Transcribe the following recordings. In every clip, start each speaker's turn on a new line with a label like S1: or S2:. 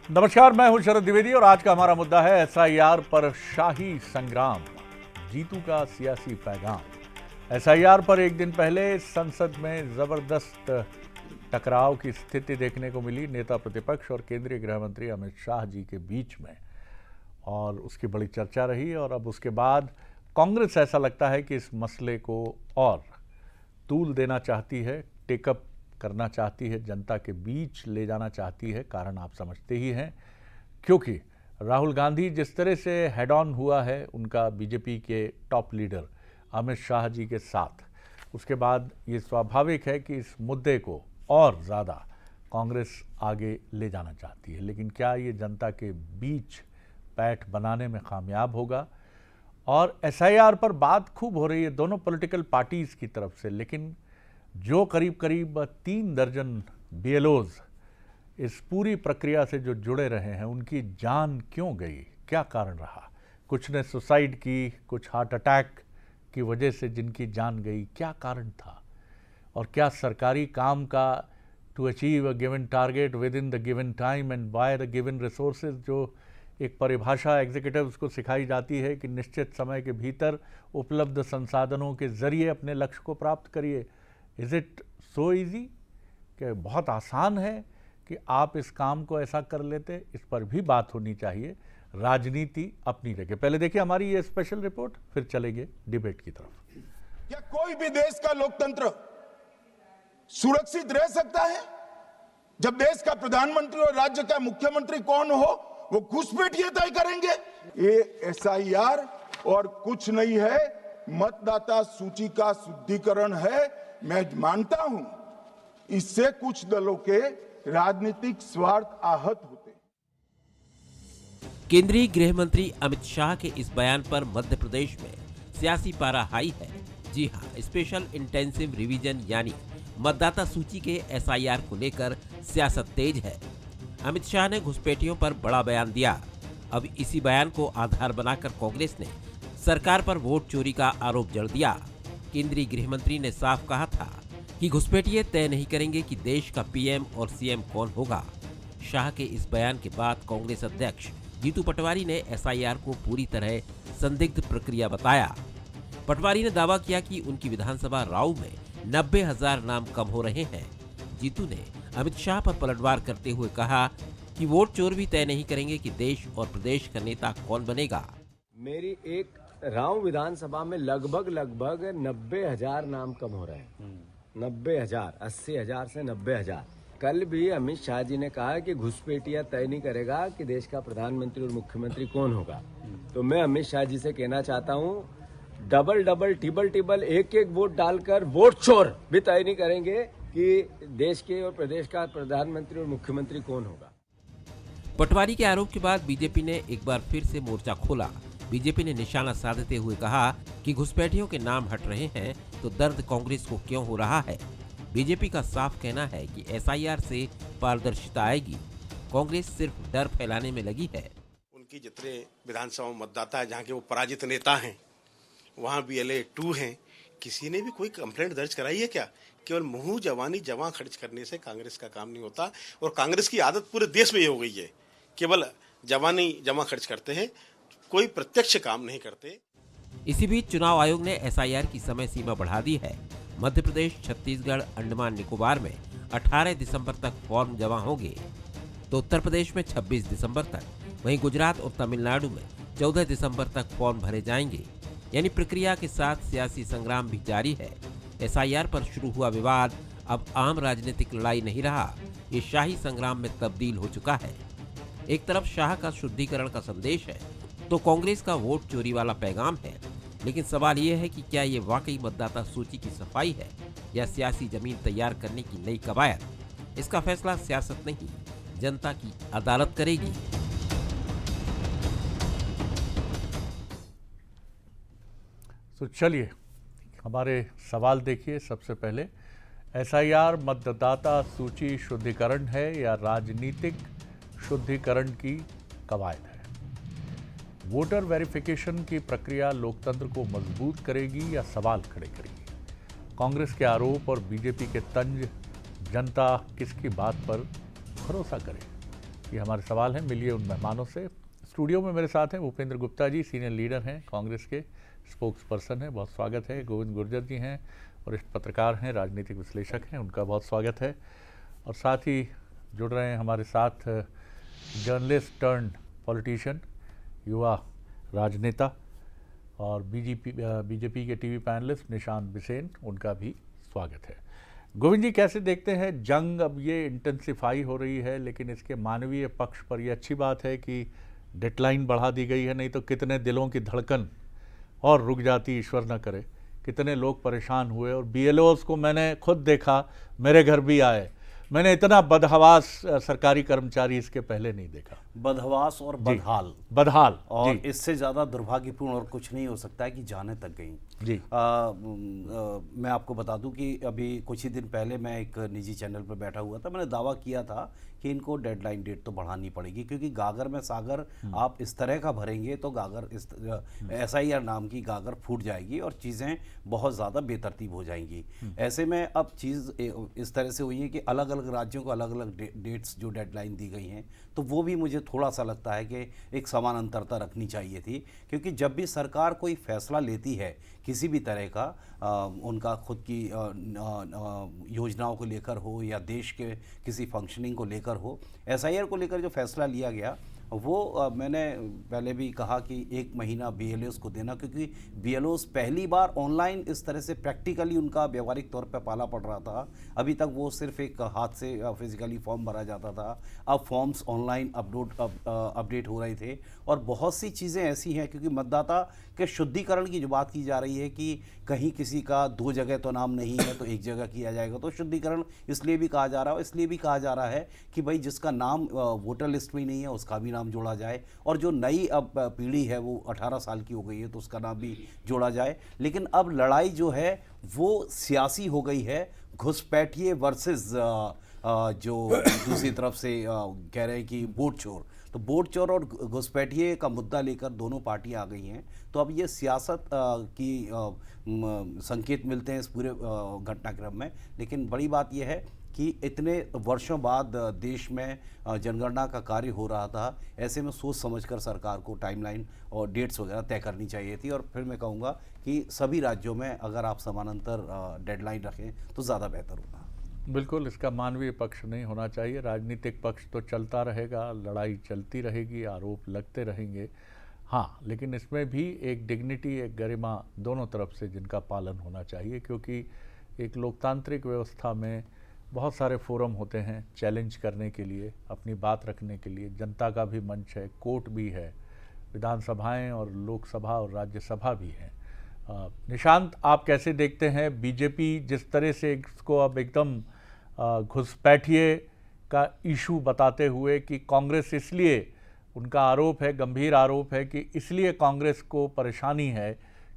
S1: नमस्कार, मैं हूं शरद द्विवेदी और आज का हमारा मुद्दा है एसआईआर पर शाही संग्राम, जीतू का सियासी पैगाम। एसआईआर पर एक दिन पहले संसद में जबरदस्त टकराव की स्थिति देखने को मिली नेता प्रतिपक्ष और केंद्रीय गृह मंत्री अमित शाह जी के बीच में, और उसकी बड़ी चर्चा रही। और अब उसके बाद कांग्रेस ऐसा लगता है कि इस मसले को और तूल देना चाहती है, टेकअप करना चाहती है, जनता के बीच ले जाना चाहती है। कारण आप समझते ही हैं, क्योंकि राहुल गांधी जिस तरह से हेड ऑन हुआ है उनका बीजेपी के टॉप लीडर अमित शाह जी के साथ, उसके बाद ये स्वाभाविक है कि इस मुद्दे को और ज़्यादा कांग्रेस आगे ले जाना चाहती है। लेकिन क्या ये जनता के बीच पैठ बनाने में कामयाब होगा? और एसआईआर पर बात खूब हो रही है दोनों पॉलिटिकल पार्टीज़ की तरफ से, लेकिन जो करीब करीब 3 दर्जन बीएलओज इस पूरी प्रक्रिया से जो जुड़े रहे हैं, उनकी जान क्यों गई, क्या कारण रहा? कुछ ने सुसाइड की, कुछ हार्ट अटैक की वजह से जिनकी जान गई, क्या कारण था? और क्या सरकारी काम का to achieve a given target within the given time and by the given resources, जो एक परिभाषा एग्जीक्यूटिव्स को सिखाई जाती है कि निश्चित समय के भीतर उपलब्ध संसाधनों के जरिए अपने लक्ष्य को प्राप्त करिए, इज़ इट सो ईजी कि बहुत आसान है कि आप इस काम को ऐसा कर लेते? इस पर भी बात होनी चाहिए। राजनीति अपनी जगह। पहले देखिए हमारी ये स्पेशल रिपोर्ट, फिर चलेंगे डिबेट की तरफ।
S2: क्या कोई भी देश का लोकतंत्र सुरक्षित रह सकता है जब देश का प्रधानमंत्री और राज्य का मुख्यमंत्री कौन हो वो घुसपैठिए तय करेंगे? ये एसआईआर और कुछ नहीं है, मतदाता सूची का शुद्धिकरण है। मैं मानता हूं इससे कुछ दलों के राजनीतिक स्वार्थ आहत होते हैं।
S3: केंद्रीय गृह मंत्री अमित शाह के इस बयान पर मध्य प्रदेश में सियासी पारा हाई है। जी हां, स्पेशल इंटेंसिव रिवीजन यानी मतदाता सूची के एसआईआर को लेकर सियासत तेज है। अमित शाह ने घुसपैठियों पर बड़ा बयान दिया। अब इसी बयान को आधार बनाकर कांग्रेस ने सरकार पर वोट चोरी का आरोप जड़ दिया। केंद्रीय गृह मंत्री ने साफ कहा था कि घुसपैठिए तय नहीं करेंगे कि देश का पीएम और सीएम कौन होगा। शाह के इस बयान के बाद कांग्रेस अध्यक्ष जीतू पटवारी ने एसआईआर को पूरी तरह संदिग्ध प्रक्रिया बताया। पटवारी ने दावा किया कि उनकी विधानसभा राव में 90,000 नाम कम हो रहे हैं। जीतू ने अमित शाह पर पलटवार करते हुए कहा कि वोट चोर भी तय नहीं करेंगे कि देश और प्रदेश का नेता कौन बनेगा।
S4: मेरी एक राव विधानसभा में लगभग 90,000 नाम कम हो रहे हैं। 90,000, 80,000 से 90,000। कल भी अमित शाह जी ने कहा कि घुसपैठिया तय नहीं करेगा कि देश का प्रधानमंत्री और मुख्यमंत्री कौन होगा। तो मैं अमित शाह जी से कहना चाहता हूँ, डबल टिबल एक वोट डालकर वोट चोर भी तय नहीं करेंगे कि देश के और प्रदेश का प्रधानमंत्री और मुख्यमंत्री कौन होगा।
S3: पटवारी के आरोप के बाद बीजेपी ने एक बार फिर से मोर्चा खोला। बीजेपी ने निशाना साधते हुए कहा कि घुसपैठियों के नाम हट रहे हैं तो दर्द कांग्रेस को क्यों हो रहा है। बीजेपी का साफ कहना है कि एसआईआर से पारदर्शिता आएगी। कांग्रेस सिर्फ डर फैलाने में लगी है।
S5: उनकी जितने विधानसभा मतदाता है, जहाँ के वो पराजित नेता हैं, वहाँ BLA 2 हैं, किसी ने भी कोई कंप्लेंट दर्ज कराई है क्या? केवल मुँह जवानी जमा खर्च करने से कांग्रेस का काम नहीं होता, और कांग्रेस की आदत पूरे देश में ये हो गई है, केवल जवानी जमा खर्च करते हैं, कोई प्रत्यक्ष काम नहीं करते।
S3: इसी बीच चुनाव आयोग ने एसआईआर की समय सीमा बढ़ा दी है। मध्य प्रदेश, छत्तीसगढ़, अंडमान निकोबार में 18 दिसंबर तक फॉर्म जमा होंगे, तो उत्तर प्रदेश में 26 दिसंबर तक, वहीं गुजरात और तमिलनाडु में 14 दिसंबर तक फॉर्म भरे जाएंगे। यानी प्रक्रिया के साथ सियासी संग्राम भी जारी है। एसआईआर पर शुरू हुआ विवाद अब आम राजनीतिक लड़ाई नहीं रहा, ये शाही संग्राम में तब्दील हो चुका है। एक तरफ शाह का शुद्धिकरण का संदेश है तो कांग्रेस का वोट चोरी वाला पैगाम है। लेकिन सवाल ये है कि क्या ये वाकई मतदाता सूची की सफाई है या सियासी जमीन तैयार करने की नई कवायद? इसका फैसला सियासत नहीं, जनता की अदालत करेगी।
S1: तो चलिए हमारे सवाल देखिए। सबसे पहले, एसआईआर मतदाता सूची शुद्धिकरण है या राजनीतिक शुद्धिकरण की कवायद है? वोटर वेरिफिकेशन की प्रक्रिया लोकतंत्र को मजबूत करेगी या सवाल खड़े करेगी? कांग्रेस के आरोप और बीजेपी के तंज, जनता किसकी बात पर भरोसा करे? ये हमारे सवाल हैं। मिलिए उन मेहमानों से। स्टूडियो में मेरे साथ हैं भूपेंद्र गुप्ता जी, सीनियर लीडर हैं, कांग्रेस के स्पोक्स पर्सन हैं, बहुत स्वागत है। गोविंद गुर्जर जी हैं, वरिष्ठ पत्रकार हैं, राजनीतिक विश्लेषक हैं, उनका बहुत स्वागत है। और साथ ही जुड़ रहे हैं हमारे साथ जर्नलिस्ट टर्न पॉलिटिशियन, युवा राजनेता और बीजेपी के टीवी पैनलिस्ट निशांत बिसेन, उनका भी स्वागत है। गोविंद जी, कैसे देखते हैं जंग? अब ये इंटेंसिफाई हो रही है, लेकिन इसके मानवीय पक्ष पर यह अच्छी बात है कि डेडलाइन बढ़ा दी गई है, नहीं तो कितने दिलों की धड़कन और रुक जाती, ईश्वर न करे। कितने लोग परेशान हुए और बीएलओस को मैंने खुद देखा, मेरे घर भी आए। मैंने इतना बदहवास सरकारी कर्मचारी इसके पहले नहीं देखा।
S6: बदहवास और
S1: बदहाल
S6: और इससे ज़्यादा दुर्भाग्यपूर्ण और कुछ नहीं हो सकता है कि जाने तक गई
S1: जी।
S6: मैं आपको बता दूं कि अभी कुछ ही दिन पहले मैं एक निजी चैनल पर बैठा हुआ था। मैंने दावा किया था कि इनको डेडलाइन डेट तो बढ़ानी पड़ेगी, क्योंकि गागर में सागर आप इस तरह का भरेंगे तो गागर SIR नाम की गागर फूट जाएगी और चीज़ें बहुत ज़्यादा बेतरतीब हो जाएंगी। ऐसे में अब चीज़ इस तरह से हुई है कि अलग अलग राज्यों को अलग अलग डेट्स जो डेडलाइन दी गई हैं, तो वो भी मुझे थोड़ा सा लगता है कि एक समान अंतरता रखनी चाहिए थी। क्योंकि जब भी सरकार कोई फैसला लेती है किसी भी तरह का, उनका खुद की योजनाओं को लेकर हो या देश के किसी फंक्शनिंग को लेकर हो, SIR को लेकर जो फैसला लिया गया वो मैंने पहले भी कहा कि 1 महीना BLOs को देना, क्योंकि BLOs पहली बार ऑनलाइन इस तरह से प्रैक्टिकली उनका व्यवहारिक तौर पर पाला पड़ रहा था। अभी तक वो सिर्फ एक हाथ से फिजिकली फॉर्म भरा जाता था, अब फॉर्म्स ऑनलाइन अपडेट हो रहे थे। और बहुत सी चीज़ें ऐसी हैं, क्योंकि मतदाता के शुद्धिकरण की जो बात की जा रही है कि कहीं किसी का 2 जगह तो नाम नहीं है तो 1 जगह किया जाएगा, तो शुद्धिकरण इसलिए भी कहा जा रहा है। इसलिए भी कहा जा रहा है कि भाई जिसका नाम वोटर लिस्ट में नहीं है उसका भी नाम जोड़ा जाए, और जो नई अब पीढ़ी है वो 18 साल की हो गई है तो उसका नाम भी जोड़ा जाए। लेकिन अब लड़ाई जो है वो सियासी हो गई है, घुसपैठिए वर्सेस जो दूसरी तरफ से कह रहे हैं कि वोट चोर। तो वोट चोर और घुसपैठिए का मुद्दा लेकर दोनों पार्टियां आ गई हैं। तो अब ये सियासत की संकेत मिलते हैं इस पूरे घटनाक्रम में। लेकिन बड़ी बात यह है कि इतने वर्षों बाद देश में जनगणना का कार्य हो रहा था, ऐसे में सोच समझकर सरकार को टाइमलाइन और डेट्स वगैरह तय करनी चाहिए थी। और फिर मैं कहूँगा कि सभी राज्यों में अगर आप समानांतर डेडलाइन रखें तो ज़्यादा बेहतर होगा।
S1: बिल्कुल, इसका मानवीय पक्ष नहीं होना चाहिए। राजनीतिक पक्ष तो चलता रहेगा, लड़ाई चलती रहेगी, आरोप लगते रहेंगे। हाँ, लेकिन इसमें भी एक डिग्निटी, एक गरिमा दोनों तरफ से जिनका पालन होना चाहिए, क्योंकि एक लोकतांत्रिक व्यवस्था में बहुत सारे फोरम होते हैं चैलेंज करने के लिए, अपनी बात रखने के लिए। जनता का भी मंच है, कोर्ट भी है, विधानसभाएं और लोकसभा और राज्यसभा भी हैं। निशांत, आप कैसे देखते हैं बीजेपी जिस तरह से इसको अब एकदम घुसपैठिए का इशू बताते हुए कि कांग्रेस, इसलिए उनका आरोप है, गंभीर आरोप है कि इसलिए कांग्रेस को परेशानी है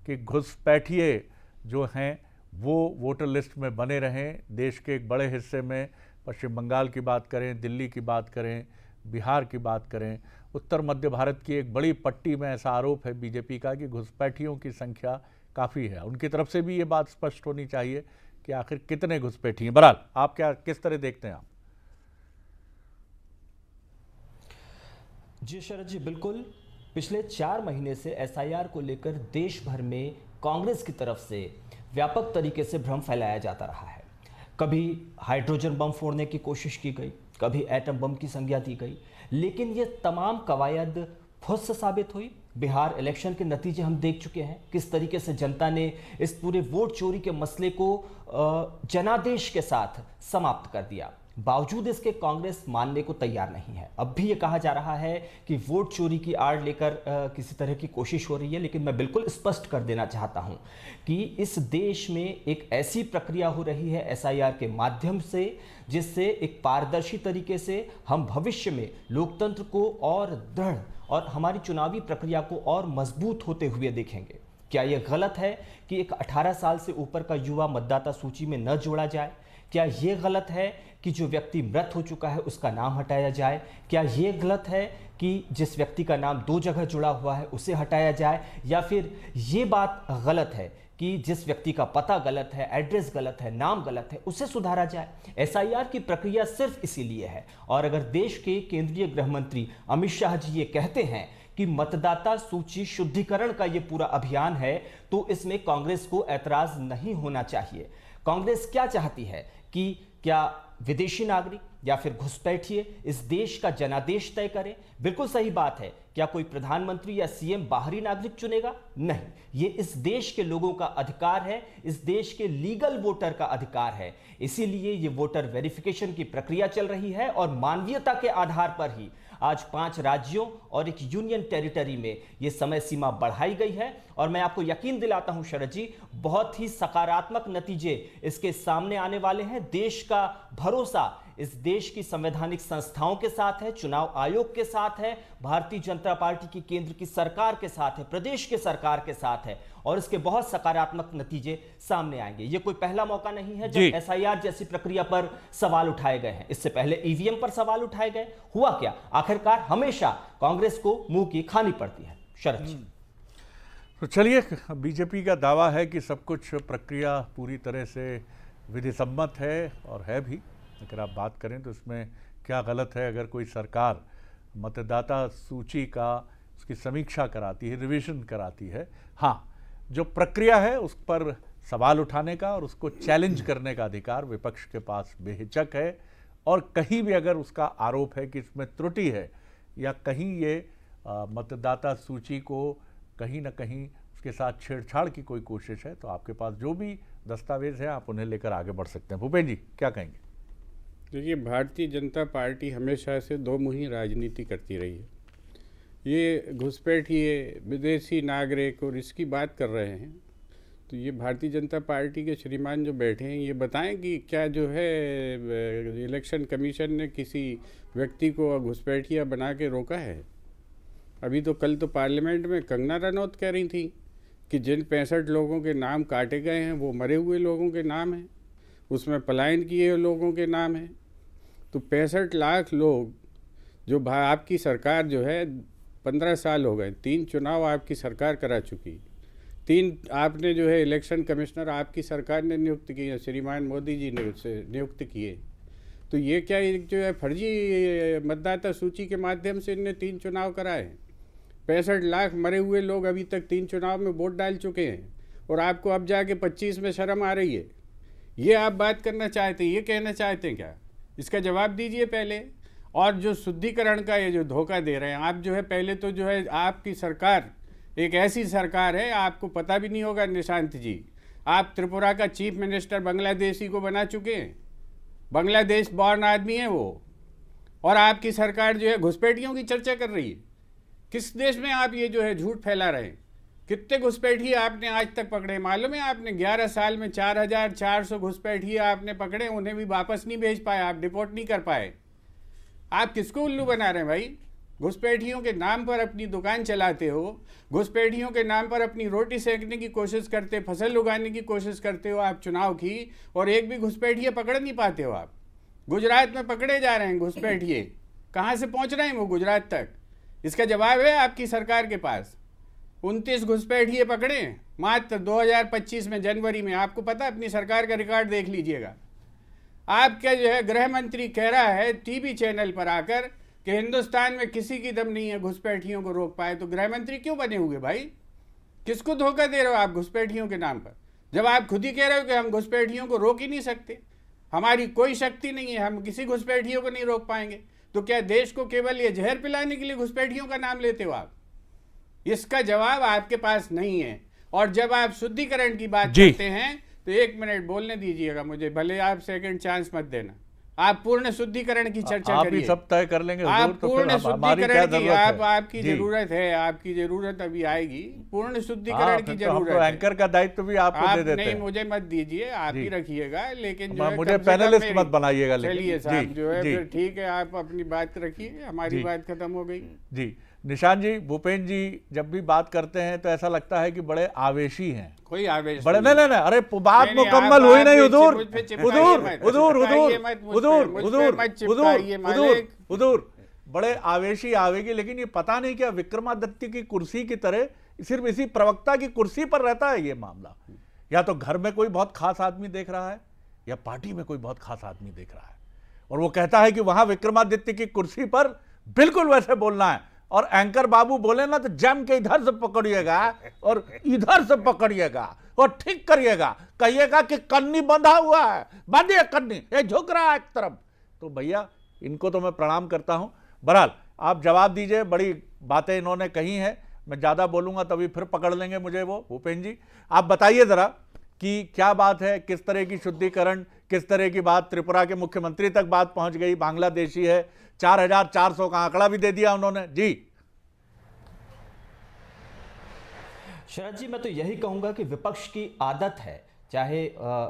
S1: कि घुसपैठिए जो हैं वो वोटर लिस्ट में बने रहें। देश के एक बड़े हिस्से में, पश्चिम बंगाल की बात करें, दिल्ली की बात करें, बिहार की बात करें, उत्तर मध्य भारत की एक बड़ी पट्टी में ऐसा आरोप है बीजेपी का कि घुसपैठियों की संख्या काफ़ी है। उनकी तरफ से भी ये बात स्पष्ट होनी चाहिए कि आखिर कितने घुसपैठी हैं। बहरहाल, आप किस तरह देखते हैं आप?
S7: जी शरद जी, बिल्कुल। पिछले 4 महीने से SIR को लेकर देश भर में कांग्रेस की तरफ से व्यापक तरीके से भ्रम फैलाया जाता रहा है। कभी हाइड्रोजन बम फोड़ने की कोशिश की गई, कभी एटम बम की संज्ञा दी गई, लेकिन ये तमाम कवायद फुस साबित हुई। बिहार इलेक्शन के नतीजे हम देख चुके हैं, किस तरीके से जनता ने इस पूरे वोट चोरी के मसले को जनादेश के साथ समाप्त कर दिया। बावजूद इसके कांग्रेस मानने को तैयार नहीं है। अब भी ये कहा जा रहा है कि वोट चोरी की आड़ लेकर किसी तरह की कोशिश हो रही है, लेकिन मैं बिल्कुल स्पष्ट कर देना चाहता हूं कि इस देश में एक ऐसी प्रक्रिया हो रही है SIR के माध्यम से, जिससे एक पारदर्शी तरीके से हम भविष्य में लोकतंत्र को और दृढ़ और हमारी चुनावी प्रक्रिया को और मजबूत होते हुए देखेंगे। क्या यह गलत है कि एक 18 साल से ऊपर का युवा मतदाता सूची में न जोड़ा जाए? क्या ये गलत है कि जो व्यक्ति मृत हो चुका है उसका नाम हटाया जाए? क्या ये गलत है कि जिस व्यक्ति का नाम 2 जगह जुड़ा हुआ है उसे हटाया जाए? या फिर ये बात गलत है कि जिस व्यक्ति का पता गलत है, एड्रेस गलत है, नाम गलत है, उसे सुधारा जाए? एसआईआर की प्रक्रिया सिर्फ इसीलिए है। और अगर देश के केंद्रीय गृह मंत्री अमित शाह जी ये कहते हैं कि मतदाता सूची शुद्धिकरण का ये पूरा अभियान है, तो इसमें कांग्रेस को ऐतराज नहीं होना चाहिए। कांग्रेस क्या चाहती है कि क्या विदेशी नागरिक या फिर घुसपैठिए इस देश का जनादेश तय करें? बिल्कुल सही बात है। क्या कोई प्रधानमंत्री या सीएम बाहरी नागरिक चुनेगा? नहीं, ये इस देश के लोगों का अधिकार है, इस देश के लीगल वोटर का अधिकार है। इसीलिए ये वोटर वेरिफिकेशन की प्रक्रिया चल रही है और मानवीयता के आधार पर ही आज 5 राज्यों और एक यूनियन टेरिटरी में ये समय सीमा बढ़ाई गई है। और मैं आपको यकीन दिलाता हूं शरद जी, बहुत ही सकारात्मक नतीजे इसके सामने आने वाले हैं। देश का भरोसा इस देश की संवैधानिक संस्थाओं के साथ है, चुनाव आयोग के साथ है, भारतीय जनता पार्टी की केंद्र की सरकार के साथ है, प्रदेश के सरकार के साथ है, और इसके बहुत सकारात्मक नतीजे सामने आएंगे। ये कोई पहला मौका नहीं है जब एसआईआर जैसी प्रक्रिया पर सवाल उठाए गए हैं। इससे पहले ईवीएम पर सवाल उठाए गए। हुआ क्या? आखिरकार हमेशा कांग्रेस को मुंह की खानी पड़ती है। शरद जी,
S1: तो चलिए, बीजेपी का दावा है कि सब कुछ प्रक्रिया पूरी तरह से विधिसम्मत है और है भी। अगर आप बात करें तो इसमें क्या गलत है अगर कोई सरकार मतदाता सूची का उसकी समीक्षा कराती है, रिवीजन कराती है। हाँ, जो प्रक्रिया है उस पर सवाल उठाने का और उसको चैलेंज करने का अधिकार विपक्ष के पास बेहिचक है। और कहीं भी अगर उसका आरोप है कि इसमें त्रुटि है या कहीं ये मतदाता सूची को कहीं ना कहीं उसके साथ छेड़छाड़ की कोई कोशिश है, तो आपके पास जो भी दस्तावेज है आप उन्हें लेकर आगे बढ़ सकते हैं। भूपेन जी, क्या कहेंगे?
S8: देखिए, भारतीय जनता पार्टी हमेशा से दो मुही राजनीति करती रही है। ये घुसपैठिए, विदेशी नागरिक और इसकी बात कर रहे हैं, तो ये भारतीय जनता पार्टी के श्रीमान जो बैठे हैं ये बताएं कि क्या जो है इलेक्शन कमीशन ने किसी व्यक्ति को घुसपैठिया बना के रोका है? अभी तो कल तो पार्लियामेंट में कंगना रनौत कह रही थी कि जिन 65 लोगों के नाम काटे गए हैं वो मरे हुए लोगों के नाम हैं, उसमें पलायन किए हुए लोगों के नाम हैं। तो 65 लाख लोग जो आपकी सरकार जो है 15 साल हो गए, 3 चुनाव आपकी सरकार करा चुकी, 3 आपने जो है इलेक्शन कमिश्नर आपकी सरकार ने नियुक्त किए, श्रीमान मोदी जी ने उससे नियुक्त किए। तो ये क्या जो है फर्जी मतदाता सूची के माध्यम से इनने 3 चुनाव कराए? 65 लाख मरे हुए लोग अभी तक 3 चुनाव में वोट डाल चुके हैं और आपको अब जाके 25 में शर्म आ रही है। ये आप बात करना चाहते हैं, ये कहना चाहते हैं क्या? इसका जवाब दीजिए पहले। और जो शुद्धिकरण का ये जो धोखा दे रहे हैं आप, जो है पहले तो जो है आपकी सरकार एक ऐसी सरकार है, आपको पता भी नहीं होगा निशांत जी, आप त्रिपुरा का चीफ मिनिस्टर बांग्लादेशी को बना चुके हैं, बांग्लादेश बॉर्न आदमी है वो, और आपकी सरकार जो है घुसपैठियों की चर्चा कर रही है। किस देश में आप ये जो है झूठ फैला रहे हैं? कितने घुसपैठिए आपने आज तक पकड़े मालूम है? आपने 11 साल में 4400 घुसपैठिए आपने पकड़े, उन्हें भी वापस नहीं भेज पाए, आप डिपोर्ट नहीं कर पाए। आप किसको उल्लू बना रहे हैं भाई? घुसपैठियों के नाम पर अपनी दुकान चलाते हो, घुसपैठियों के नाम पर अपनी रोटी सेकने की कोशिश करते, फसल उगाने की कोशिश करते हो आप चुनाव की, और एक भी घुसपैठिए पकड़ नहीं पाते हो आप। गुजरात में पकड़े जा रहे हैं घुसपैठिए, कहाँ से पहुँच रहे हैं वो गुजरात तक? इसका जवाब है आपकी सरकार के पास। 29 घुसपैठिए पकड़े मात्र 2025 में जनवरी में। आपको पता है, अपनी सरकार का रिकॉर्ड देख लीजिएगा। आपका जो है गृह मंत्री कह रहा है टीवी चैनल पर आकर कि हिंदुस्तान में किसी की दम नहीं है घुसपैठियों को रोक पाए। तो गृह मंत्री क्यों बने हुए भाई? किसको धोखा दे रहे हो आप घुसपैठियों के नाम पर, जब आप खुद ही कह रहे हो कि हम घुसपैठियों को रोक ही नहीं सकते, हमारी कोई शक्ति नहीं है, हम किसी घुसपैठियों को नहीं रोक पाएंगे। तो क्या देश को केवल ये जहर पिलाने के लिए घुसपैठियों का नाम लेते हो आप? इसका जवाब आपके पास नहीं है। और जब आप शुद्धिकरण की बात करते हैं तो 1 मिनट बोलने दीजिएगा मुझे, भले आप सेकंड चांस मत देना। आप पूर्ण शुद्धिकरण की चर्चा करिए,
S1: आप ही सब तय कर लेंगे।
S8: आप
S1: तो
S8: पूर्ण शुद्धिकरण की आपकी
S1: जी।
S8: जरूरत है, आपकी जरूरत अभी आएगी। पूर्ण शुद्धिकरण की जरूरत
S1: तो
S8: है।
S1: एंकर का दायित्व भी आपको दे देते
S8: नहीं,
S1: हैं।
S8: मुझे मत दीजिए, आप ही रखिएगा, लेकिन जो है
S1: मुझे
S8: कम से कम
S1: पैनलिस्ट मत बनाइएगा।
S8: चलिए साहब, जो है
S1: जी।
S8: फिर ठीक है, आप अपनी बात रखिए, हमारी बात खत्म हो गई।
S1: जी। निशान जी, भूपेंद्र जी जब भी बात करते हैं तो ऐसा लगता है कि बड़े आवेशी हैं।
S8: कोई आवेश
S1: बड़े
S8: नहीं।
S1: नहीं, अरे बात
S8: नहीं, नहीं,
S1: मुकम्मल
S8: आप
S1: हुई नहीं।
S8: मुझ
S1: हुजूर
S8: पे चिपकाइए मत।
S1: हुजूर
S8: चिपकाइए मत मुझ पे,
S1: हुजूर
S8: मुझ पे
S1: हुजूर
S8: मत चिपकाइए मालिक।
S1: हुजूर बड़े आवेशी आवेगी, लेकिन ये पता नहीं क्या विक्रमादित्य की कुर्सी की तरह सिर्फ इसी प्रवक्ता की कुर्सी पर रहता है ये मामला। या तो घर में कोई बहुत खास आदमी देख रहा है या पार्टी में कोई बहुत खास आदमी देख रहा है, और वो कहता है कि वहां विक्रमादित्य की कुर्सी पर बिल्कुल वैसे बोलना है, और एंकर बाबू बोले ना तो जम के इधर से पकड़िएगा और इधर से पकड़िएगा और ठीक करिएगा, कहिएगा कि कन्नी बंधा हुआ है, बांधिए कन्नी, ये झुक रहा है एक तरफ। तो भैया इनको तो मैं प्रणाम करता हूं। बहरहाल आप जवाब दीजिए, बड़ी बातें इन्होंने कही हैं, मैं ज्यादा बोलूंगा तभी फिर पकड़ लेंगे मुझे वो। भूपेंद्र जी आप बताइए जरा कि क्या बात है, किस तरह की शुद्धिकरण, किस तरह की बात, त्रिपुरा के मुख्यमंत्री तक बात पहुंच गई, बांग्लादेशी है, 4400 का आंकड़ा भी दे दिया उन्होंने जी।
S7: शरद जी, मैं तो यही कहूंगा कि विपक्ष की आदत है, चाहे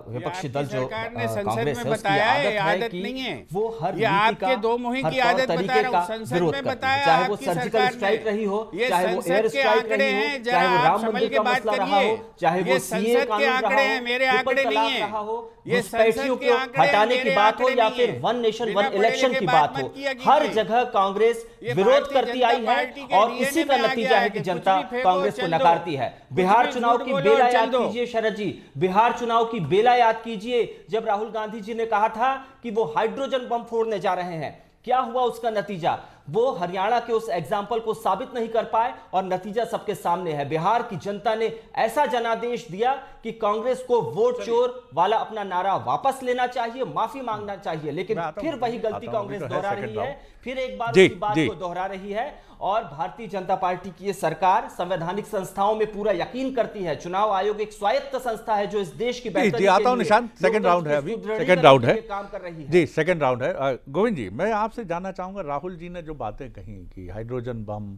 S7: विपक्षी दल जो
S8: सरकार ने संसद
S7: कांग्रेस
S8: में
S7: है, उसकी
S8: बताया है,
S7: आदत
S8: आदत
S7: कि
S8: नहीं है।
S7: वो हर
S8: ये
S7: नीति
S8: आपके
S7: का,
S8: दो मुहिम
S7: हर
S8: की
S7: तौर
S8: आदत बता
S7: तरीके
S8: रहा
S7: का
S8: हूं, संसद
S7: विरोध
S8: में
S7: करती है।
S8: बताया
S7: चाहे वो
S8: आपकी
S7: सर्जिकल
S8: सरकार
S7: स्ट्राइक
S8: ने।
S7: रही हो,
S8: ये
S7: चाहे वो
S8: संसद
S7: एयर
S8: के
S7: स्ट्राइक
S8: आंकड़े
S7: रही हो,
S8: हैं, जरा
S7: चाहे वो
S8: आप
S7: राम
S8: समझ
S7: मंदिर
S8: के
S7: का
S8: बात
S7: मसला रहा
S8: करिए।
S7: हो, चाहे वो
S8: ये
S7: सीए
S8: संसद के
S7: कानून
S8: आंकड़े
S7: रहा
S8: हैं,
S7: हो,
S8: मेरे
S7: ट्रिपल
S8: आंकड़े
S7: तलाक
S8: नहीं हैं।
S7: रहा हो,
S8: ये
S7: घुसपैठियों
S8: संसद के
S7: को
S8: आंकड़े हैं,
S7: हटाने की
S8: मेरे
S7: बात हो
S8: आंकड़े
S7: या
S8: नहीं
S7: फिर
S8: हैं।
S7: वन नेशन
S8: बिना
S7: वन
S8: पढ़े
S7: इलेक्शन
S8: लिखे
S7: की
S8: बात
S7: बात
S8: मत
S7: हो,
S8: किया
S7: हर
S8: कीजिए।
S7: जगह कांग्रेस
S8: ये
S7: विरोध
S8: भारतीय
S7: करती
S8: जनता
S7: आई है,
S8: पार्टी के
S7: और
S8: DNA
S7: इसी का
S8: में आ
S7: नतीजा
S8: गया
S7: है
S8: है
S7: कि
S8: कि
S7: जनता
S8: कुछ भी फेंको,
S7: कांग्रेस को
S8: चल दो।
S7: नकारती है।
S8: कुछ
S7: बिहार
S8: भी
S7: चुनाव
S8: झूठ
S7: की
S8: बोलो,
S7: बेला
S8: चल
S7: याद
S8: दो।
S7: कीजिए शरद जी, बिहार चुनाव की बेला याद कीजिए, जब राहुल गांधी जी ने कहा था कि वो हाइड्रोजन बम फोड़ने जा रहे हैं। क्या हुआ उसका नतीजा? वो हरियाणा के उस एग्जाम्पल को साबित नहीं कर पाए, और नतीजा सबके सामने है। बिहार की जनता ने ऐसा जनादेश दिया कि कांग्रेस को वोट चोर वाला अपना नारा वापस लेना चाहिए, माफी मांगना चाहिए, लेकिन फिर वही गलती कांग्रेस दोहरा रही है, फिर एक बार उसी बात को दोहरा रही है। और भारतीय जनता पार्टी की ये सरकार संवैधानिक संस्थाओं में पूरा यकीन करती है। चुनाव आयोग एक स्वायत्त संस्था है जो इस देश की बेहतरी के
S1: आता हूं
S7: लिए,
S1: निशान, सेकंड राउंड है अभी, सेकंड राउंड है
S7: काम कर रही है
S1: जी, सेकंड राउंड है। गोविंद जी मैं आपसे जानना चाहूंगा, राहुल जी ने जो बातें कही कि हाइड्रोजन बम,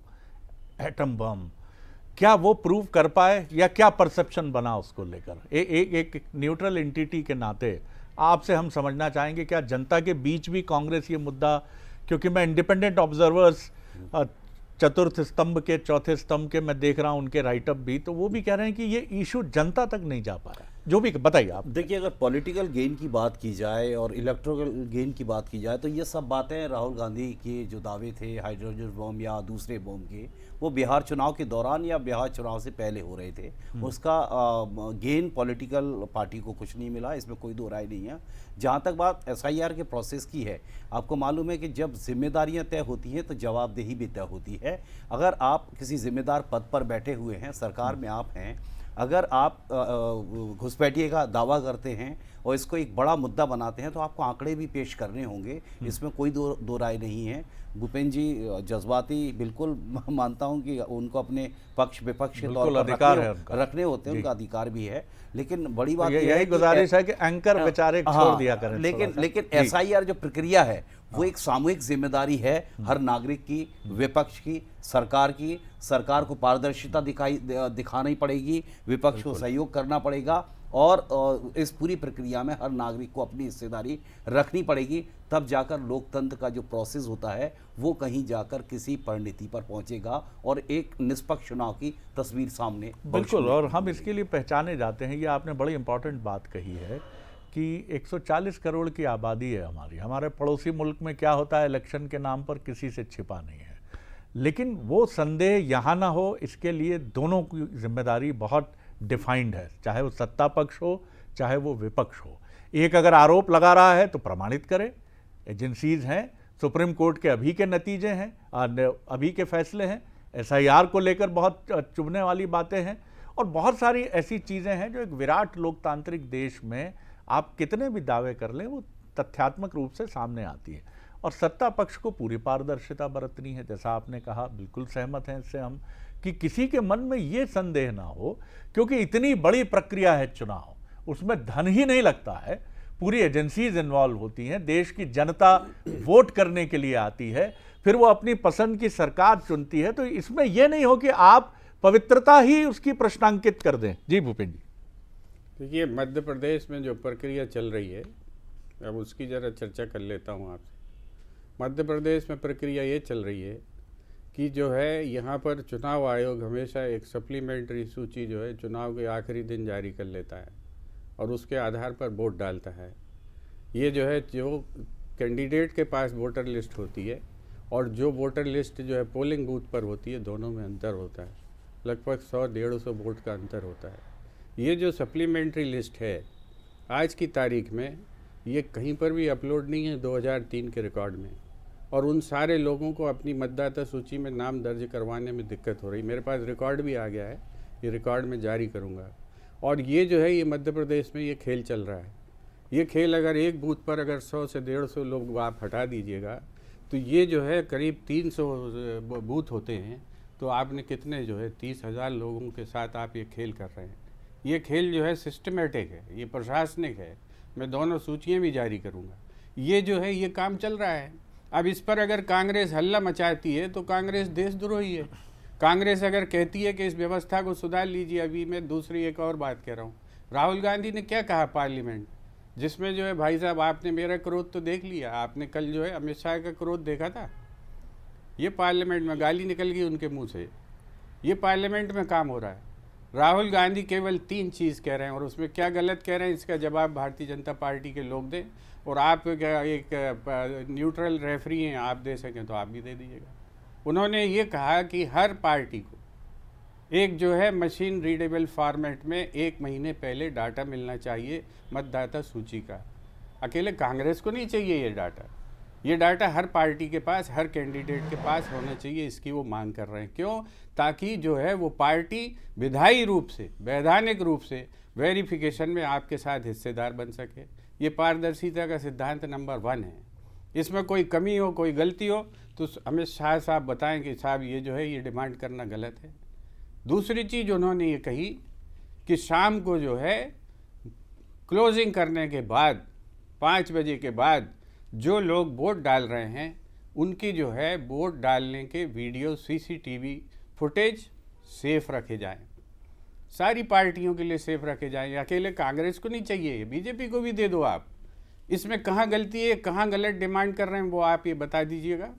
S1: एटम बम, क्या वो प्रूव कर पाए या क्या परसेप्शन बना उसको लेकर? एक न्यूट्रल एंटिटी के नाते आपसे हम समझना चाहेंगे, क्या जनता के बीच भी कांग्रेस ये मुद्दा, क्योंकि मैं इंडिपेंडेंट ऑब्जर्वर्स चतुर्थ स्तंभ के, चौथे स्तंभ के मैं देख रहा हूं उनके राइटअप भी, तो वो भी कह रहे हैं कि ये इशू जनता तक नहीं जा पा रहा है। जो भी बताइए आप।
S6: देखिए, अगर पॉलिटिकल गेन की बात की जाए और इलेक्ट्रोल गेन की बात की जाए तो ये सब बातें राहुल गांधी के जो दावे थे हाइड्रोजन बम या दूसरे बम के, वो बिहार चुनाव के दौरान या बिहार चुनाव से पहले हो रहे थे। उसका गेन पॉलिटिकल पार्टी को कुछ नहीं मिला, इसमें कोई दो राय नहीं है। जहाँ तक बात एसआईआर के प्रोसेस की है, आपको मालूम है कि जब जिम्मेदारियां तय होती हैं तो जवाबदेही भी तय होती है। अगर आप किसी जिम्मेदार पद पर बैठे हुए हैं, सरकार में आप हैं, अगर आप घुसपैठिए का दावा करते हैं और इसको एक बड़ा मुद्दा बनाते हैं तो आपको आंकड़े भी पेश करने होंगे, इसमें कोई दो राय नहीं है। भूपेंद्र जी जज्बाती बिल्कुल मानता हूं कि उनको अपने पक्ष विपक्ष के तौर पर रखने होते हैं, उनका अधिकार भी है, लेकिन बड़ी बात
S1: यही गुजारिश है कि एंकर बेचारे छोड़ दिया करें।
S6: लेकिन एसआईआर जो प्रक्रिया है वो एक सामूहिक जिम्मेदारी है हर नागरिक की, विपक्ष की, सरकार की। सरकार को पारदर्शिता दिखानी पड़ेगी, विपक्ष को सहयोग करना पड़ेगा, और इस पूरी प्रक्रिया में हर नागरिक को अपनी हिस्सेदारी रखनी पड़ेगी। तब जाकर लोकतंत्र का जो प्रोसेस होता है वो कहीं जाकर किसी परिणति पर पहुंचेगा और एक निष्पक्ष चुनाव की तस्वीर सामने।
S1: बिल्कुल, और हम इसके लिए पहचाने जाते हैं। ये आपने बड़ी इंपॉर्टेंट बात कही है कि 140 करोड़ की आबादी है हमारी। हमारे पड़ोसी मुल्क में क्या होता है, इलेक्शन के नाम पर किसी से छिपा नहीं है, लेकिन वो संदेह यहाँ ना हो, इसके लिए दोनों की जिम्मेदारी बहुत डिफाइंड है, चाहे वो सत्ता पक्ष हो चाहे वो विपक्ष हो। एक अगर आरोप लगा रहा है तो प्रमाणित करे, एजेंसीज हैं, सुप्रीम कोर्ट के अभी के नतीजे हैं, अभी के फैसले हैं, एसआईआर को लेकर बहुत चुभने वाली बातें हैं, और बहुत सारी ऐसी चीज़ें हैं जो एक विराट लोकतांत्रिक देश में आप कितने भी दावे कर लें वो तथ्यात्मक रूप से सामने आती है। और सत्ता पक्ष को पूरी पारदर्शिता बरतनी है, जैसा आपने कहा, बिल्कुल सहमत हैं इससे हम, कि किसी के मन में ये संदेह ना हो, क्योंकि इतनी बड़ी प्रक्रिया है चुनाव, उसमें धन ही नहीं लगता है, पूरी एजेंसीज इन्वॉल्व होती हैं, देश की जनता वोट करने के लिए आती है, फिर वो अपनी पसंद की सरकार चुनती है, तो इसमें यह नहीं हो कि आप पवित्रता ही उसकी प्रश्नांकित कर दें। जी भूपेंद्र जी।
S8: देखिए, मध्य प्रदेश में जो प्रक्रिया चल रही है, अब उसकी ज़रा चर्चा कर लेता हूँ आपसे। मध्य प्रदेश में प्रक्रिया ये चल रही है कि जो है यहाँ पर चुनाव आयोग हमेशा एक सप्लीमेंट्री सूची जो है चुनाव के आखिरी दिन जारी कर लेता है और उसके आधार पर वोट डालता है। ये जो है जो कैंडिडेट के पास वोटर लिस्ट होती है और जो वोटर लिस्ट जो है पोलिंग बूथ पर होती है, दोनों में अंतर होता है, लगभग 100-150 वोट का अंतर होता है। ये जो सप्लीमेंट्री लिस्ट है आज की तारीख में ये कहीं पर भी अपलोड नहीं है 2003 के रिकॉर्ड में, और उन सारे लोगों को अपनी मतदाता सूची में नाम दर्ज करवाने में दिक्कत हो रही। मेरे पास रिकॉर्ड भी आ गया है, ये रिकॉर्ड में जारी करूँगा। और ये जो है ये मध्य प्रदेश में ये खेल चल रहा है। ये खेल अगर एक बूथ पर अगर 100 से 150 लोग आप हटा दीजिएगा तो ये जो है करीब 300 बूथ होते हैं, तो आपने कितने जो है 30,000 लोगों के साथ आप ये खेल कर रहे हैं। ये खेल जो है सिस्टमेटिक है, ये प्रशासनिक है। मैं दोनों सूचियाँ भी जारी करूँगा। ये जो है ये काम चल रहा है। अब इस पर अगर कांग्रेस हल्ला मचाती है तो कांग्रेस देशद्रोही है। कांग्रेस अगर कहती है कि इस व्यवस्था को सुधार लीजिए, अभी मैं दूसरी एक और बात कह रहा हूँ, राहुल गांधी ने क्या कहा पार्लियामेंट, जिसमें जो है भाई साहब आपने मेरा क्रोध तो देख लिया, आपने कल जो है अमित शाह का क्रोध देखा था। ये पार्लियामेंट में गाली निकल गई उनके मुंह से। ये पार्लियामेंट में काम हो रहा है। राहुल गांधी केवल 3 चीज़ कह रहे हैं और उसमें क्या गलत कह रहे हैं इसका जवाब भारतीय जनता पार्टी के लोग दें, और आप क्या एक न्यूट्रल रेफरी हैं, आप दे सकें तो आप भी दे दीजिएगा। उन्होंने ये कहा कि हर पार्टी को एक जो है मशीन रीडेबल फॉर्मेट में 1 महीने पहले डाटा मिलना चाहिए मतदाता सूची का। अकेले कांग्रेस को नहीं चाहिए ये डाटा, ये डाटा हर पार्टी के पास, हर कैंडिडेट के पास होना चाहिए। इसकी वो मांग कर रहे हैं। क्यों? ताकि जो है वो पार्टी विधायी रूप से, वैधानिक रूप से वेरिफिकेशन में आपके साथ हिस्सेदार बन सके। ये पारदर्शिता का सिद्धांत नंबर 1 है। इसमें कोई कमी हो, कोई गलती हो तो अमित शाह साहब बताएं कि साहब ये जो है ये डिमांड करना गलत है। दूसरी चीज़ उन्होंने ये कही कि शाम को जो है क्लोजिंग करने के बाद 5 बजे के बाद जो लोग वोट डाल रहे हैं उनकी जो है वोट डालने के वीडियो CCTV फुटेज सेफ रखे जाएं। सारी पार्टियों के लिए सेफ रखे जाएं। अकेले कांग्रेस को नहीं चाहिए, बीजेपी को भी दे दो आप। इसमें कहाँ गलती है, कहाँ गलत डिमांड कर रहे हैं वो आप ये बता दीजिएगा।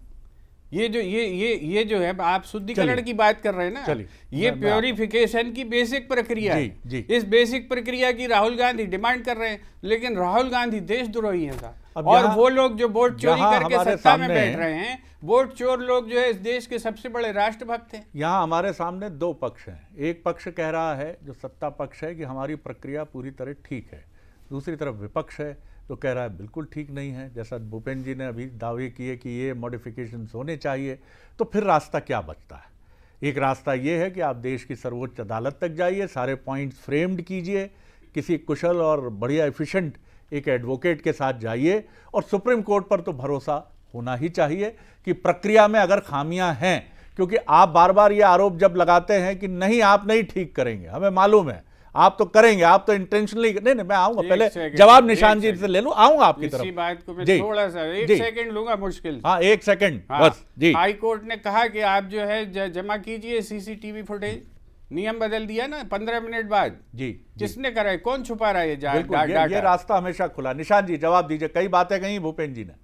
S8: ये जो है आप शुद्धिकरण की बात कर रहे हैं ना, ये प्योरिफिकेशन की बेसिक प्रक्रिया है। इस बेसिक प्रक्रिया की राहुल गांधी डिमांड कर रहे हैं, लेकिन राहुल गांधी देशद्रोही हैं साहब। और वो लोग जो वोट चोरी करके सत्ता में बैठ रहे हैं, वोट चोर लोग जो है इस देश के सबसे बड़े राष्ट्रभक्त हैं।
S1: यहाँ हमारे सामने 2 पक्ष हैं। एक पक्ष कह रहा है, जो सत्ता पक्ष है, कि हमारी प्रक्रिया पूरी तरह ठीक है। दूसरी तरफ विपक्ष है तो कह रहा है बिल्कुल ठीक नहीं है। जैसा भूपेंद्र जी ने अभी दावे किए कि ये मॉडिफिकेशंस होने चाहिए, तो फिर रास्ता क्या बचता है? एक रास्ता ये है कि आप देश की सर्वोच्च अदालत तक जाइए, सारे पॉइंट्स फ्रेम्ड कीजिए, किसी कुशल और बढ़िया एफिशिएंट एक एडवोकेट के साथ जाइए, और सुप्रीम कोर्ट पर तो भरोसा होना ही चाहिए कि प्रक्रिया में अगर खामियां हैं, क्योंकि आप बार बार ये आरोप जब लगाते हैं कि नहीं आप नहीं ठीक करेंगे, हमें मालूम है आप तो करेंगे, आप तो इंटेंशनली नहीं। मैं आऊंगा, पहले जवाब निशान जी से ले लूं, आऊंगा आपकी तरफ।
S8: इसी बात को मैं थोड़ा सा 1 सेकंड लूंगा, मुश्किल।
S1: हाँ 1 सेकंड बस जी।
S8: हाई कोर्ट ने कहा कि आप जो है जमा कीजिए CCTV फुटेज। नियम बदल दिया ना 15 मिनट बाद।
S1: जी
S8: किसने करा है? कौन छुपा रहा है
S1: ये रास्ता हमेशा खुला। निशान जी जवाब दीजिए, कई बातें कही भूपेंद्र जी ने।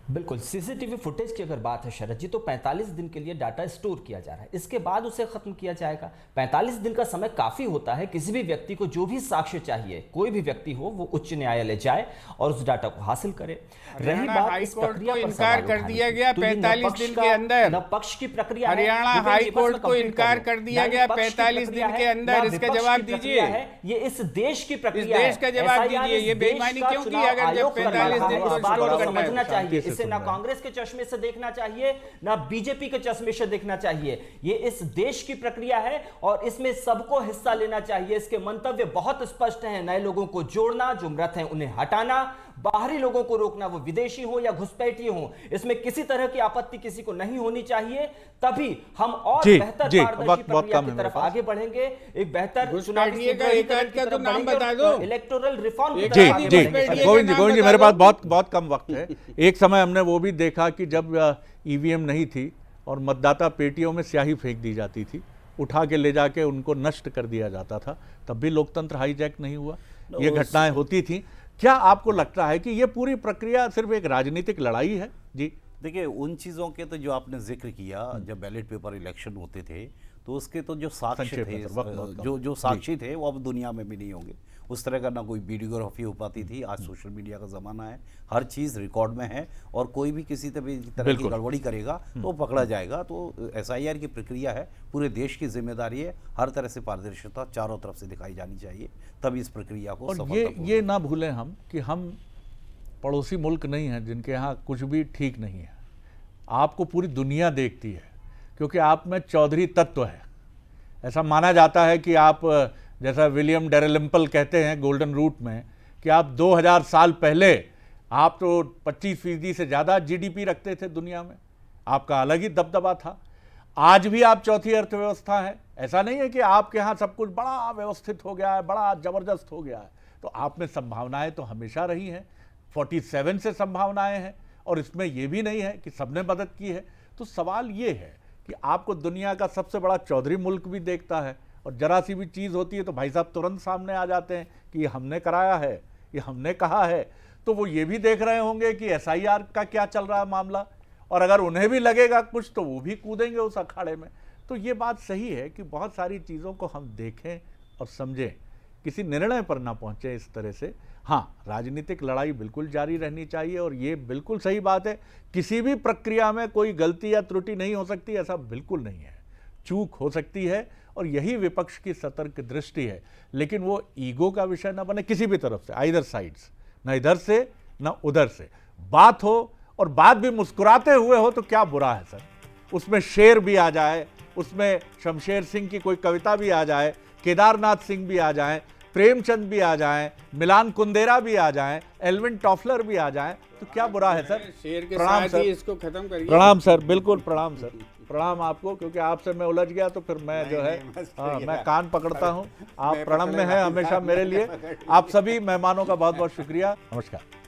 S7: बिल्कुल, CCTV फुटेज की अगर बात है शरद जी, तो 45 दिन के लिए डाटा स्टोर किया जा रहा है, इसके बाद उसे खत्म किया जाएगा। 45 दिन का समय काफी होता है। किसी भी व्यक्ति को जो भी साक्ष्य चाहिए, कोई भी व्यक्ति हो, वो उच्च न्यायालय जाए और उस डाटा को हासिल करे। रही बात इस प्रक्रिया पर,
S8: इनकार कर दिया गया 45 दिन के अंदर।
S7: निष्पक्ष की प्रक्रिया,
S8: हरियाणा हाई कोर्ट को इनकार कर दिया गया 45 दिन के अंदर। इसका जवाब दीजिए।
S7: ये इस देश की प्रक्रिया,
S8: इस देश का जवाब दीजिए। ये बेईमानी क्यों की अगर जब 45 दिन को स्टोर करना चाहिए?
S7: इसे ना कांग्रेस के चश्मे से देखना चाहिए, ना बीजेपी के चश्मे से देखना चाहिए। ये इस देश की प्रक्रिया है और इसमें सबको हिस्सा लेना चाहिए। इसके मंतव्य बहुत स्पष्ट हैं। नए लोगों को जोड़ना, जो मृत हैं उन्हें हटाना, बाहरी लोगों को रोकना, वो विदेशी हो या घुसपैठिए हो, इसमें किसी तरह की आपत्ति किसी को नहीं होनी चाहिए। तभी हम और बेहतर पारदर्शी प्रक्रिया की तरफ आगे बढ़ेंगे। एक बेहतर चुनावी
S8: का नाम बता दो,
S7: इलेक्टोरल रिफॉर्म।
S1: गोविंद जी मेरे पास बहुत कम वक्त है। एक समय हमने वो भी देखा कि जब EVM नहीं थी और मतदाता पेटियों में स्याही फेंक दी जाती थी, उठा के ले जाके उनको नष्ट कर दिया जाता था, तब भी लोकतंत्र हाईजैक नहीं हुआ। ये घटनाएं होती थी। क्या आपको लगता है कि ये पूरी प्रक्रिया सिर्फ एक राजनीतिक लड़ाई है? जी
S6: देखिए उन चीज़ों के तो जो आपने जिक्र किया, जब बैलेट पेपर इलेक्शन होते थे तो उसके तो जो साक्ष्य
S1: संक्षेप
S6: थे,
S1: में सर, वक्त बहुत कम।
S6: जो साक्षी थे वो अब दुनिया में भी नहीं होंगे। उस तरह का ना कोई वीडियोग्राफी हो पाती थी। आज सोशल मीडिया का ज़माना है, हर चीज़ रिकॉर्ड में है और कोई भी किसी तरह की
S1: बिल्कुल।
S6: गड़बड़ी करेगा तो वो पकड़ा जाएगा। तो एसआईआर की प्रक्रिया है, पूरे देश की जिम्मेदारी है, हर तरह से पारदर्शिता चारों तरफ से दिखाई जानी चाहिए, तभी इस प्रक्रिया को
S1: और
S6: सफलतापूर्वक
S1: ये ना भूलें हम कि हम पड़ोसी मुल्क नहीं हैं जिनके यहाँ कुछ भी ठीक नहीं है। आपको पूरी दुनिया देखती है क्योंकि आप में चौधरी तत्व है। ऐसा माना जाता है कि आप, जैसा विलियम डेरेलिम्पल कहते हैं गोल्डन रूट में, कि आप 2000 साल पहले आप तो 25% से ज़्यादा जीडीपी रखते थे दुनिया में, आपका अलग ही दबदबा था। आज भी आप चौथी अर्थव्यवस्था है। ऐसा नहीं है कि आपके यहाँ सब कुछ बड़ा व्यवस्थित हो गया है, बड़ा ज़बरदस्त हो गया है। तो आप में संभावनाएं तो हमेशा रही हैं, 47 से संभावनाएं हैं, और इसमें यह भी नहीं है कि सबने मदद की है। तो सवाल ये है कि आपको दुनिया का सबसे बड़ा चौधरी मुल्क भी देखता है, और जरा सी भी चीज़ होती है तो भाई साहब तुरंत सामने आ जाते हैं कि ये हमने कराया है, ये हमने कहा है। तो वो ये भी देख रहे होंगे कि एसआईआर का क्या चल रहा है मामला, और अगर उन्हें भी लगेगा कुछ तो वो भी कूदेंगे उस अखाड़े में। तो ये बात सही है कि बहुत सारी चीज़ों को हम देखें और समझें, किसी निर्णय पर ना पहुँचे इस तरह से। हाँ, राजनीतिक लड़ाई बिल्कुल जारी रहनी चाहिए, और ये बिल्कुल सही बात है, किसी भी प्रक्रिया में कोई गलती या त्रुटि नहीं हो सकती, ऐसा बिल्कुल नहीं है। चूक हो सकती है, और यही विपक्ष की सतर्क दृष्टि है। लेकिन वो ईगो का विषय ना बने किसी भी तरफ से, आइदर साइड्स, ना इधर से ना उधर से। बात हो, और बात भी मुस्कुराते हुए हो तो क्या बुरा है सर। उसमें शेर भी आ जाए, उसमें शमशेर सिंह की कोई कविता भी आ जाए, केदारनाथ सिंह भी आ जाएं, प्रेमचंद भी आ जाएं, मिलान कुंदेरा भी आ जाएं, एल्विन टॉफलर भी आ जाएं, तो क्या बुरा है सर।
S8: शेर के
S1: प्रणाम
S8: साथ
S1: सर।
S8: ही इसको खत्म करिए।
S1: प्रणाम सर, बिल्कुल प्रणाम सर, प्रणाम आपको, क्योंकि आपसे मैं उलझ गया तो फिर मैं जो है मैं कान पकड़ता हूँ। आप प्रणम में हैं हमेशा मेरे लिए। आप सभी मेहमानों का बहुत बहुत शुक्रिया। नमस्कार।